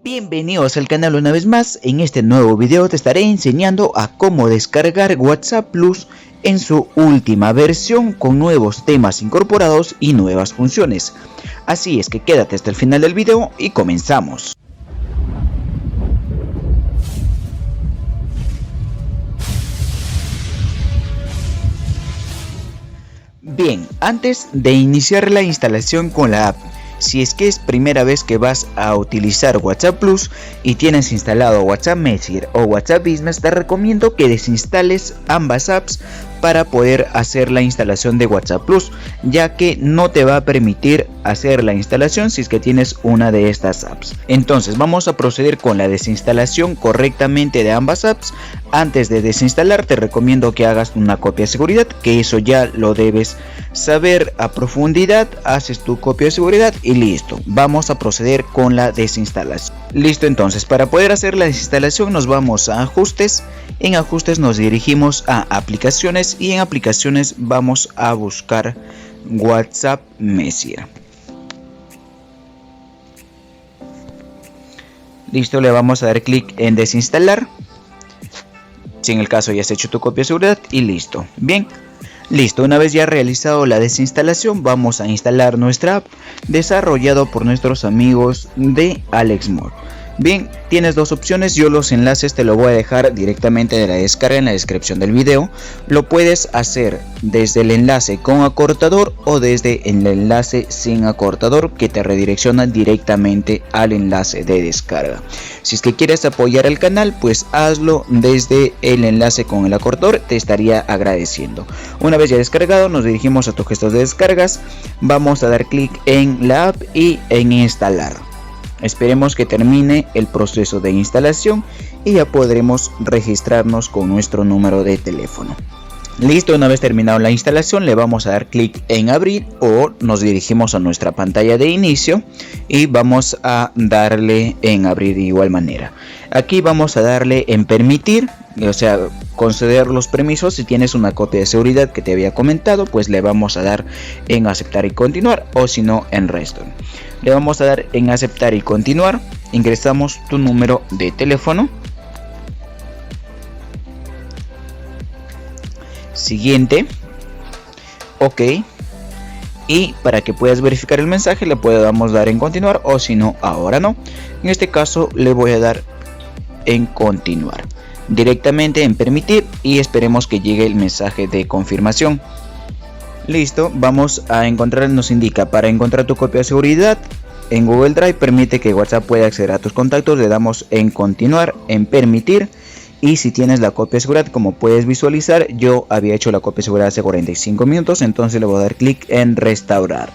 Bienvenidos al canal una vez más. En este nuevo video te estaré enseñando a cómo descargar WhatsApp Plus en su última versión con nuevos temas incorporados y nuevas funciones. Así es que quédate hasta el final del video y comenzamos. Bien, antes de iniciar la instalación con la app, si es que es primera vez que vas a utilizar WhatsApp Plus y tienes instalado WhatsApp Messenger o WhatsApp Business, te recomiendo que desinstales ambas apps para poder hacer la instalación de WhatsApp Plus, ya que no te va a permitir hacer la instalación si es que tienes una de estas apps. Entonces vamos a proceder con la desinstalación correctamente de ambas apps. Antes de desinstalar te recomiendo que hagas una copia de seguridad, que eso ya lo debes saber a profundidad. Haces tu copia de seguridad y listo. Vamos a proceder con la desinstalación. Listo, entonces para poder hacer la desinstalación nos vamos a ajustes. En ajustes nos dirigimos a aplicaciones y en aplicaciones vamos a buscar WhatsApp Messenger. Listo, le vamos a dar clic en desinstalar. Si en el caso ya has hecho tu copia de seguridad y listo. Bien, listo, una vez ya realizado la desinstalación vamos a instalar nuestra app desarrollado por nuestros amigos de AlexMoore. Bien, tienes dos opciones, yo los enlaces te lo voy a dejar directamente de la descarga en la descripción del video. Lo puedes hacer desde el enlace con acortador o desde el enlace sin acortador, que te redirecciona directamente al enlace de descarga. Si es que quieres apoyar al canal, pues hazlo desde el enlace con el acortador, te estaría agradeciendo. Una vez ya descargado, nos dirigimos a tu gestor de descargas, vamos a dar clic en la app y en instalar. Esperemos que termine el proceso de instalación y ya podremos registrarnos con nuestro número de teléfono. Listo, una vez terminado la instalación le vamos a dar clic en abrir o nos dirigimos a nuestra pantalla de inicio y vamos a darle en abrir de igual manera. Aquí vamos a darle en permitir, o sea, conceder los permisos. Si tienes una copia de seguridad que te había comentado, pues le vamos a dar en aceptar y continuar, o si no en resto. Le vamos a dar en aceptar y continuar, ingresamos tu número de teléfono. Siguiente, ok, y para que puedas verificar el mensaje le podemos dar en continuar, o si no, ahora no. En este caso le voy a dar en continuar, directamente en permitir, y esperemos que llegue el mensaje de confirmación. Listo, vamos a encontrar, nos indica para encontrar tu copia de seguridad en Google Drive, permite que WhatsApp pueda acceder a tus contactos, le damos en continuar, en permitir. Y si tienes la copia de seguridad, como puedes visualizar, yo había hecho la copia de seguridad hace 45 minutos, entonces le voy a dar clic en restaurar.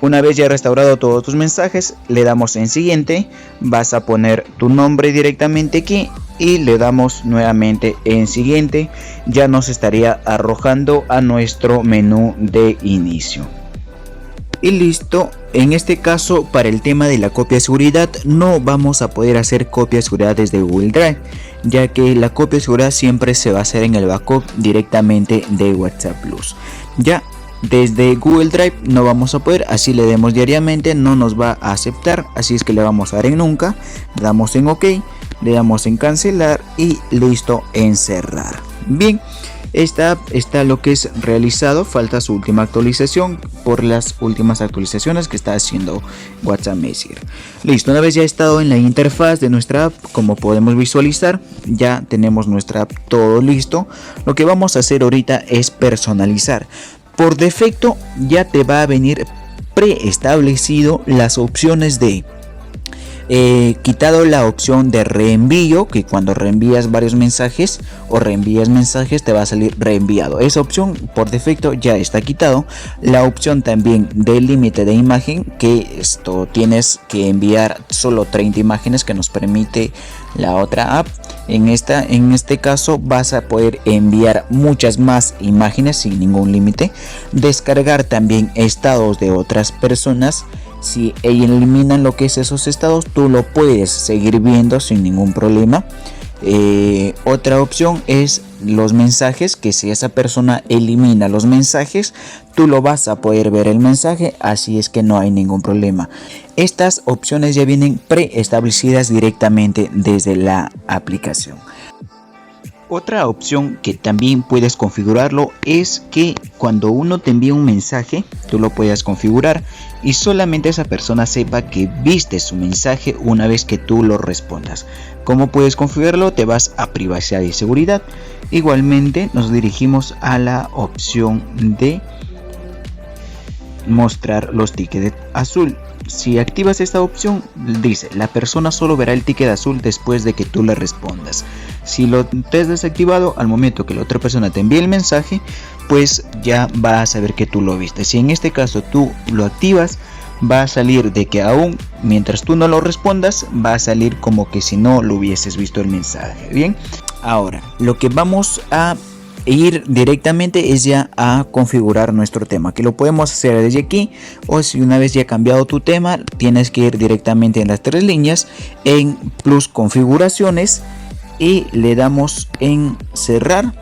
Una vez ya restaurado todos tus mensajes, le damos en siguiente, vas a poner tu nombre directamente aquí y le damos nuevamente en siguiente. Ya nos estaría arrojando a nuestro menú de inicio. Y listo, en este caso para el tema de la copia de seguridad no vamos a poder hacer copia de seguridad desde Google Drive, ya que la copia de seguridad siempre se va a hacer en el backup directamente de WhatsApp Plus. Ya desde Google Drive no vamos a poder, así le demos diariamente, no nos va a aceptar, así es que le vamos a dar en nunca, le damos en ok, le damos en cancelar y listo, en cerrar. Bien, esta app está lo que es realizado, falta su última actualización por las últimas actualizaciones que está haciendo WhatsApp Messenger. Listo, una vez ya estado en la interfaz de nuestra app, como podemos visualizar, ya tenemos nuestra app todo listo. Lo que vamos a hacer ahorita es personalizar. Por defecto ya te va a venir preestablecido las opciones de quitado la opción de reenvío, que cuando reenvías varios mensajes o reenvías mensajes te va a salir reenviado. Esa opción por defecto ya está quitado. La opción también del límite de imagen, que esto tienes que enviar solo 30 imágenes que nos permite la otra app. En este caso vas a poder enviar muchas más imágenes sin ningún límite. Descargar también estados de otras personas. Si eliminan lo que es esos estados, tú lo puedes seguir viendo sin ningún problema. Otra opción es los mensajes, que si esa persona elimina los mensajes, tú lo vas a poder ver el mensaje, así es que no hay ningún problema. Estas opciones ya vienen preestablecidas directamente desde la aplicación. Otra opción que también puedes configurarlo es que cuando uno te envía un mensaje, tú lo puedas configurar y solamente esa persona sepa que viste su mensaje una vez que tú lo respondas. ¿Cómo puedes configurarlo? Te vas a privacidad y seguridad. Igualmente nos dirigimos a la opción de mostrar los tickets azul. Si activas esta opción, dice la persona solo verá el ticket azul después de que tú le respondas. Si lo te has desactivado, al momento que la otra persona te envíe el mensaje, pues ya va a saber que tú lo viste. Si en este caso tú lo activas, va a salir de que aún mientras tú no lo respondas, va a salir como que si no lo hubieses visto el mensaje. Bien, ahora lo que vamos a ir directamente es ya a configurar nuestro tema, que lo podemos hacer desde aquí, o si una vez ya cambiado tu tema, tienes que ir directamente en las tres líneas en plus configuraciones y le damos en cerrar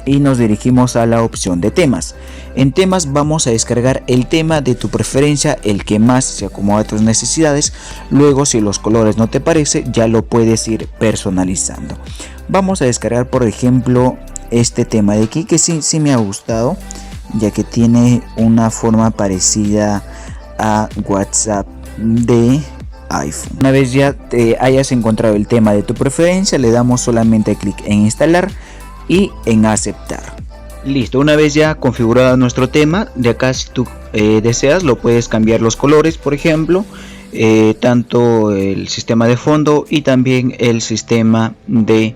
y nos dirigimos a la opción de temas. En temas vamos a descargar el tema de tu preferencia, el que más se acomoda a tus necesidades. Luego, si los colores no te parece, ya lo puedes ir personalizando. Vamos a descargar, por ejemplo, este tema de aquí, que sí me ha gustado, ya que tiene una forma parecida a WhatsApp de iPhone. Una vez ya te hayas encontrado el tema de tu preferencia, le damos solamente clic en instalar y en aceptar. Listo, una vez ya configurado nuestro tema, de acá si tú deseas lo puedes cambiar los colores, por ejemplo, tanto el sistema de fondo y también el sistema de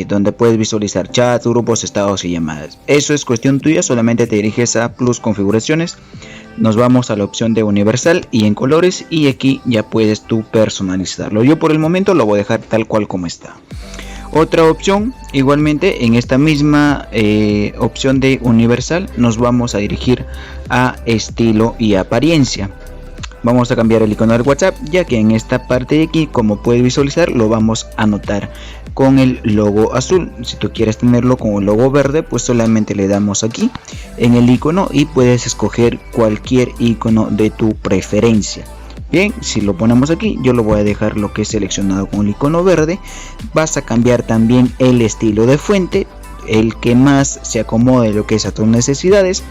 donde puedes visualizar chats, grupos, estados y llamadas. Eso es cuestión tuya, solamente te diriges a plus configuraciones, nos vamos a la opción de universal y en colores, y aquí ya puedes tú personalizarlo. Yo por el momento lo voy a dejar tal cual como está. Otra opción, igualmente en esta misma opción de universal, nos vamos a dirigir a estilo y apariencia. Vamos a cambiar el icono del WhatsApp, ya que en esta parte de aquí, como puedes visualizar, lo vamos a anotar con el logo azul. Si tú quieres tenerlo con el logo verde, pues solamente le damos aquí en el icono y puedes escoger cualquier icono de tu preferencia. Bien, si lo ponemos aquí, yo lo voy a dejar lo que es seleccionado con el icono verde. Vas a cambiar también el estilo de fuente, el que más se acomode lo que es a tus necesidades.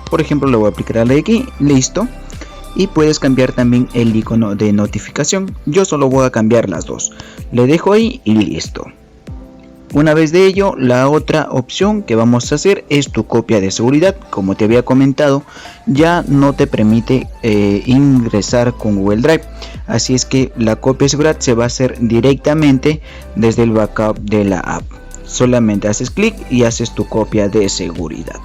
Por ejemplo, lo voy a aplicar a la de aquí, listo. Y puedes cambiar también el icono de notificación. Yo solo voy a cambiar las dos. Le dejo ahí y listo. Una vez de ello, la otra opción que vamos a hacer es tu copia de seguridad. Como te había comentado, ya no te permite ingresar con Google Drive. Así es que la copia de seguridad se va a hacer directamente desde el backup de la app. Solamente haces clic y haces tu copia de seguridad.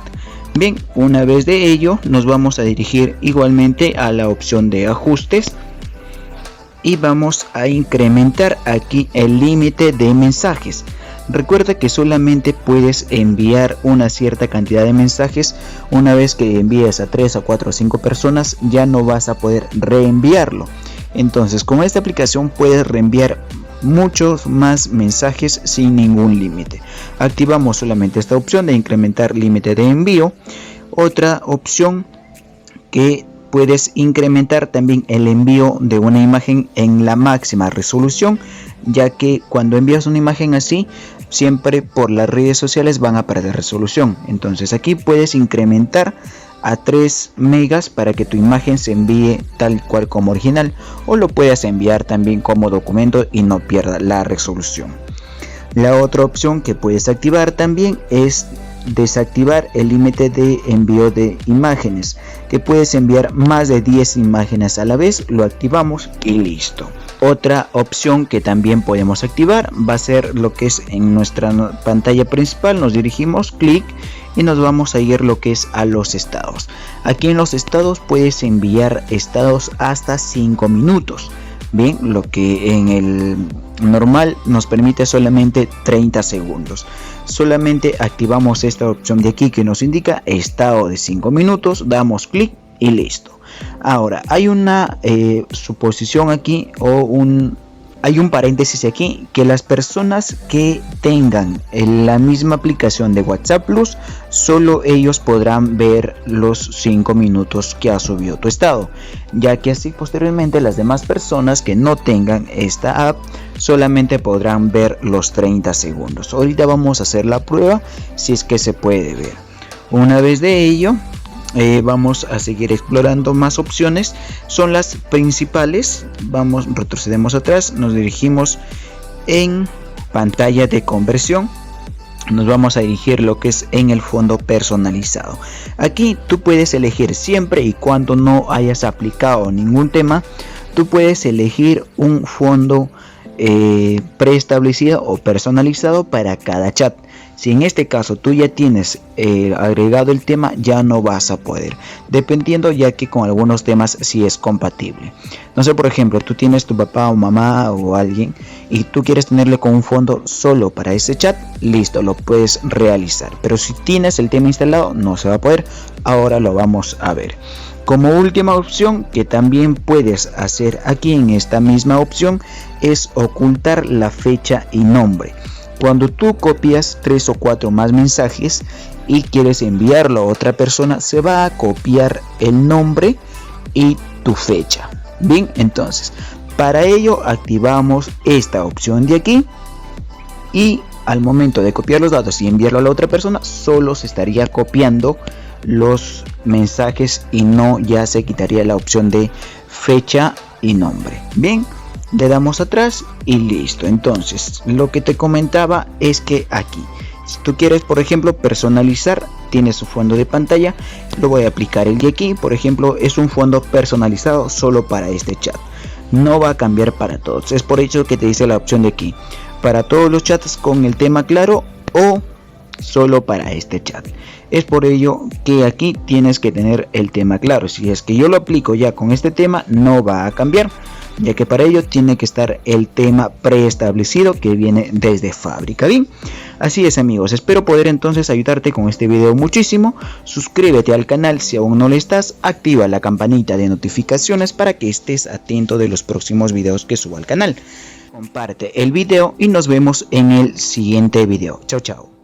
Bien, una vez de ello nos vamos a dirigir igualmente a la opción de ajustes y vamos a incrementar aquí el límite de mensajes. Recuerda que solamente puedes enviar una cierta cantidad de mensajes. Una vez que envíes a 3, a 4 o 5 personas, ya no vas a poder reenviarlo. Entonces, con esta aplicación puedes reenviar muchos más mensajes sin ningún límite. Activamos solamente esta opción de incrementar límite de envío. Otra opción que puedes incrementar también el envío de una imagen en la máxima resolución, ya que cuando envías una imagen así, siempre por las redes sociales van a perder resolución. Entonces aquí puedes incrementar a 3 megas para que tu imagen se envíe tal cual como original, o lo puedes enviar también como documento y no pierda la resolución. La otra opción que puedes activar también es desactivar el límite de envío de imágenes, que puedes enviar más de 10 imágenes a la vez. Lo activamos y listo. Otra opción que también podemos activar va a ser lo que es en nuestra pantalla principal. Nos dirigimos, clic, y nos vamos a ir lo que es a los estados. Aquí en los estados puedes enviar estados hasta 5 minutos. Bien, lo que en el normal nos permite solamente 30 segundos. Solamente activamos esta opción de aquí que nos indica estado de 5 minutos, damos clic y listo. Ahora hay una suposición aquí o hay un paréntesis aquí, que las personas que tengan la misma aplicación de WhatsApp Plus, solo ellos podrán ver los 5 minutos que ha subido tu estado, ya que así posteriormente las demás personas que no tengan esta app solamente podrán ver los 30 segundos. Ahorita vamos a hacer la prueba si es que se puede ver. Una vez de ello, vamos a seguir explorando más opciones. Son las principales. Retrocedemos atrás, nos dirigimos en pantalla de conversión, nos vamos a dirigir lo que es en el fondo personalizado. Aquí tú puedes elegir, siempre y cuando no hayas aplicado ningún tema, tú puedes elegir un fondo preestablecido o personalizado para cada chat. Si en este caso tú ya tienes agregado el tema, ya no vas a poder, dependiendo, ya que con algunos temas sí es compatible. No sé, por ejemplo, tú tienes tu papá o mamá o alguien y tú quieres tenerle con un fondo solo para ese chat, listo, lo puedes realizar. Pero si tienes el tema instalado, no se va a poder. Ahora lo vamos a ver. Como última opción que también puedes hacer aquí en esta misma opción es ocultar la fecha y nombre. Cuando tú copias 3 o 4 más mensajes y quieres enviarlo a otra persona, se va a copiar el nombre y tu fecha. Bien, entonces para ello activamos esta opción de aquí y al momento de copiar los datos y enviarlo a la otra persona, solo se estaría copiando los mensajes y no ya se quitaría la opción de fecha y nombre. Bien, le damos atrás y listo. Entonces lo que te comentaba es que aquí, si tú quieres, por ejemplo, personalizar, tienes su fondo de pantalla. Lo voy a aplicar el de aquí, por ejemplo, es un fondo personalizado solo para este chat, no va a cambiar para todos. Es por ello que te dice la opción de aquí, para todos los chats con el tema claro o solo para este chat. Es por ello que aquí tienes que tener el tema claro. Si es que yo lo aplico ya con este tema, no va a cambiar, ya que para ello tiene que estar el tema preestablecido que viene desde fábrica. Bien, así es, amigos, espero poder entonces ayudarte con este video muchísimo. Suscríbete al canal si aún no lo estás, activa la campanita de notificaciones para que estés atento de los próximos videos que suba al canal. Comparte el video y nos vemos en el siguiente video. Chao, chao.